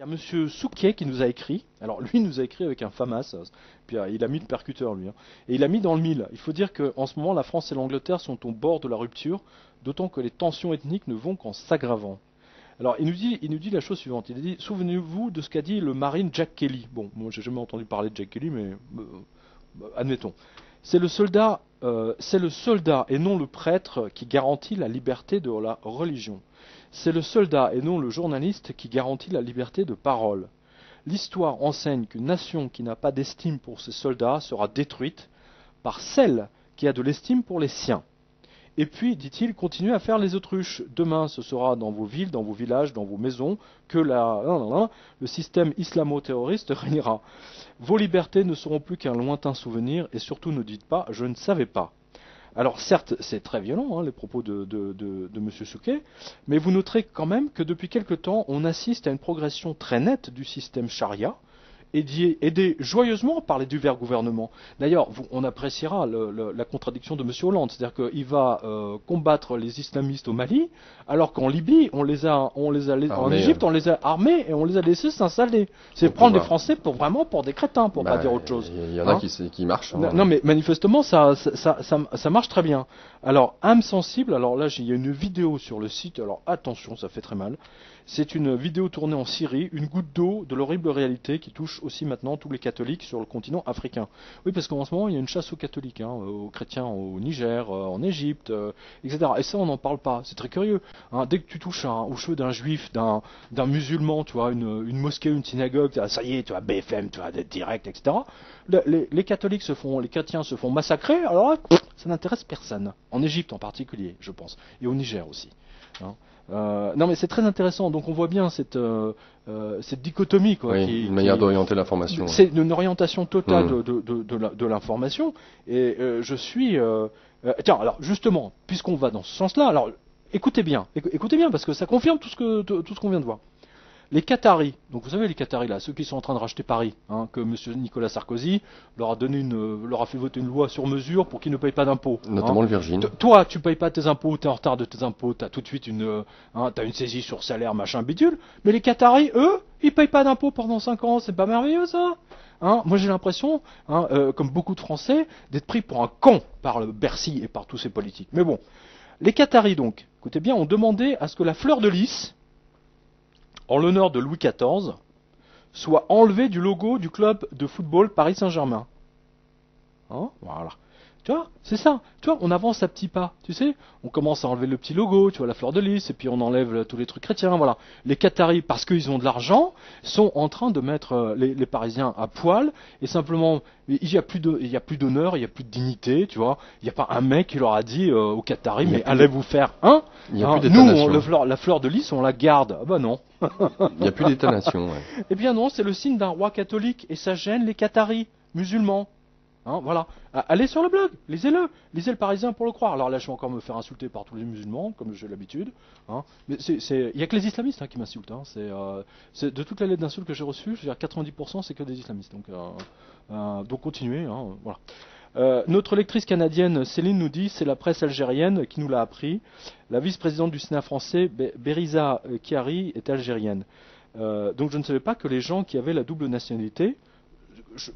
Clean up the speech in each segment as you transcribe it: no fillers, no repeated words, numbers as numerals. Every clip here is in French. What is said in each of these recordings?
Il y a Monsieur Souquet qui nous a écrit. Alors lui il nous a écrit avec un FAMAS, puis il a mis le percuteur lui, hein. Et il a mis dans le mille. Il faut dire qu'en ce moment la France et l'Angleterre sont au bord de la rupture, d'autant que les tensions ethniques ne vont qu'en s'aggravant. Alors il nous dit la chose suivante. Il a dit souvenez-vous de ce qu'a dit le marine Jack Kelly. Bon, moi j'ai jamais entendu parler de Jack Kelly, mais admettons. C'est le soldat et non le prêtre qui garantit la liberté de la religion. C'est le soldat et non le journaliste qui garantit la liberté de parole. L'histoire enseigne qu'une nation qui n'a pas d'estime pour ses soldats sera détruite par celle qui a de l'estime pour les siens. Et puis, dit-il, continuez à faire les autruches. Demain, ce sera dans vos villes, dans vos villages, dans vos maisons que le système islamo-terroriste régnera. Vos libertés ne seront plus qu'un lointain souvenir et surtout ne dites pas « je ne savais pas ». Alors certes, c'est très violent, hein, les propos de M. Souquet, mais vous noterez quand même que depuis quelque temps, on assiste à une progression très nette du système charia, aidé joyeusement par les divers gouvernements. D'ailleurs, on appréciera la contradiction de M. Hollande, c'est-à-dire qu'il va combattre les islamistes au Mali, alors qu'en Libye, en Égypte, on les a armés et on les a laissés s'installer. C'est prendre les Français pour des crétins, pour pas dire autre chose. Il y en a qui marchent. Hein. Non, mais manifestement, ça marche très bien. Alors, âme sensible, alors là, il y a une vidéo sur le site, alors attention, ça fait très mal. C'est une vidéo tournée en Syrie, une goutte d'eau de l'horrible réalité qui touche aussi maintenant tous les catholiques sur le continent africain. Oui, parce qu'en ce moment, il y a une chasse aux catholiques, hein, aux chrétiens au Niger, en Égypte, etc. Et ça, on n'en parle pas. C'est très curieux. Hein. Dès que tu touches aux cheveux d'un juif, d'un musulman, tu vois, une mosquée, une synagogue, ça y est, tu vois, BFM, tu vois, direct, etc. Les catholiques les chrétiens se font massacrer, alors là, ça n'intéresse personne. En Égypte en particulier, je pense. Et au Niger aussi. Hein. Non mais c'est très intéressant, donc on voit bien cette dichotomie quoi. Oui, une manière d'orienter l'information. C'est une orientation totale de l'information, et je suis... tiens, alors justement, puisqu'on va dans ce sens-là, alors écoutez bien parce que ça confirme tout ce qu'on vient de voir. Les Qataris, donc vous savez les Qataris là, ceux qui sont en train de racheter Paris, hein, que M. Nicolas Sarkozy leur a fait voter une loi sur mesure pour qu'ils ne payent pas d'impôts. Notamment le Virgin. Toi, tu payes pas tes impôts, tu es en retard de tes impôts, tu as tout de suite t'as une saisie sur salaire, machin bidule. Mais les Qataris, eux, ils payent pas d'impôts pendant 5 ans, c'est pas merveilleux ça? Hein, moi j'ai l'impression, comme beaucoup de Français, d'être pris pour un con par le Bercy et par tous ces politiques. Mais bon, les Qataris donc, écoutez bien, ont demandé à ce que la fleur de lys, en l'honneur de Louis XIV, soit enlevé du logo du club de football Paris Saint-Germain. Hein, voilà. Tu vois, c'est ça. Tu vois, on avance à petits pas. Tu sais, on commence à enlever le petit logo, tu vois, la fleur de lys, et puis on enlève tous les trucs chrétiens. Voilà. Les Qataris, parce qu'ils ont de l'argent, sont en train de mettre les Parisiens à poil, et simplement, il y a plus d'honneur, il y a plus de dignité, tu vois. Il n'y a pas un mec qui leur a dit aux Qataris, mais allez vous faire un. Il n'y a plus nous, la fleur de lys, on la garde. Ah bah non. Il n'y a plus d'étonnation. Ouais. Eh bien non, c'est le signe d'un roi catholique, et ça gêne les Qataris musulmans. Hein, voilà. Allez sur le blog, lisez le Parisien pour le croire. Alors là, je vais encore me faire insulter par tous les musulmans, comme j'ai l'habitude. Hein. Mais il y a que les islamistes qui m'insultent. Hein. C'est de toutes les lettres d'insultes que j'ai reçues, je veux dire 90% c'est que des islamistes. Donc continuez. Hein, voilà. Notre lectrice canadienne Céline nous dit, c'est la presse algérienne qui nous l'a appris. La vice-présidente du Sénat français, Beriza Chiari, est algérienne. Donc je ne savais pas que les gens qui avaient la double nationalité,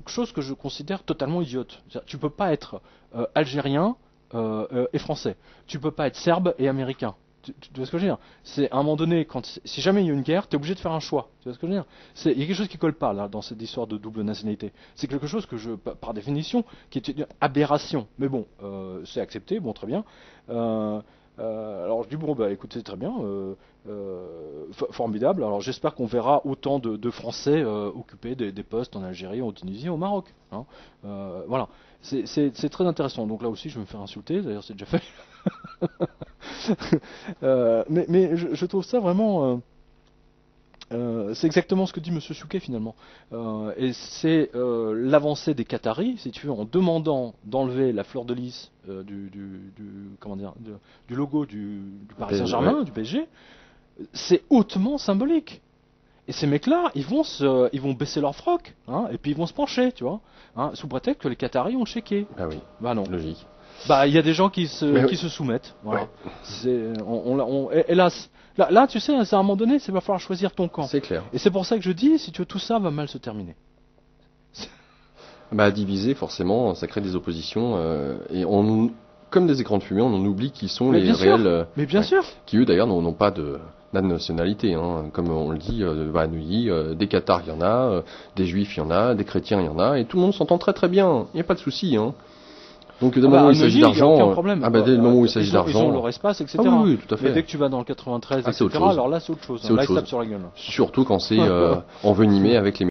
chose que je considère totalement idiote. Tu peux pas être algérien et français. Tu peux pas être serbe et américain. Tu vois ce que je veux dire? C'est à un moment donné, si jamais il y a une guerre, tu es obligé de faire un choix. Tu vois ce que je veux dire? Il y a quelque chose qui colle pas là dans cette histoire de double nationalité. C'est quelque chose que par définition, qui est une aberration. Mais bon, c'est accepté, bon très bien. Alors je dis bon bah écoutez très bien, formidable. Alors j'espère qu'on verra autant de Français occuper des postes en Algérie, en Tunisie, au Maroc. Hein. Voilà, c'est très intéressant. Donc là aussi je vais me faire insulter. D'ailleurs c'est déjà fait. Mais je trouve ça vraiment. C'est exactement ce que dit M. Souquet finalement. Et c'est l'avancée des Qataris, si tu veux, en demandant d'enlever la fleur de lys du logo du Paris Saint-Germain, du PSG. C'est hautement symbolique. Et ces mecs-là, ils vont baisser leur froc, hein, et puis ils vont se pencher, tu vois, hein, sous prétexte que les Qataris ont checké. Ah oui. Bah non. Logique. Bah il y a des gens qui se soumettent. Voilà. Ouais. Hélas, Là, tu sais, à un moment donné, il va falloir choisir ton camp. C'est clair. Et c'est pour ça que je dis, si tu veux, tout ça va mal se terminer. Bah, diviser, forcément, ça crée des oppositions. Et comme des écrans de fumée, on en oublie qui sont Mais les bien sûr. réels. Mais bien sûr. Qui, eux, d'ailleurs, n'ont pas de nationalité. Hein. Comme on le dit, à Neuilly, des Cathares, il y en a, des Juifs, il y en a, des chrétiens, il y en a, et tout le monde s'entend très très bien. Il n'y a pas de souci. Hein. Donc, dès le moment où il s'agit d'argent, dès le moment où il s'agit d'argent, ils ont leur espace, etc. Ah oui, tout à fait. Mais dès que tu vas dans le 93, etc., alors là, c'est autre chose. C'est Là, autre ils chose. tapent sur la gueule. Surtout quand c'est envenimé avec les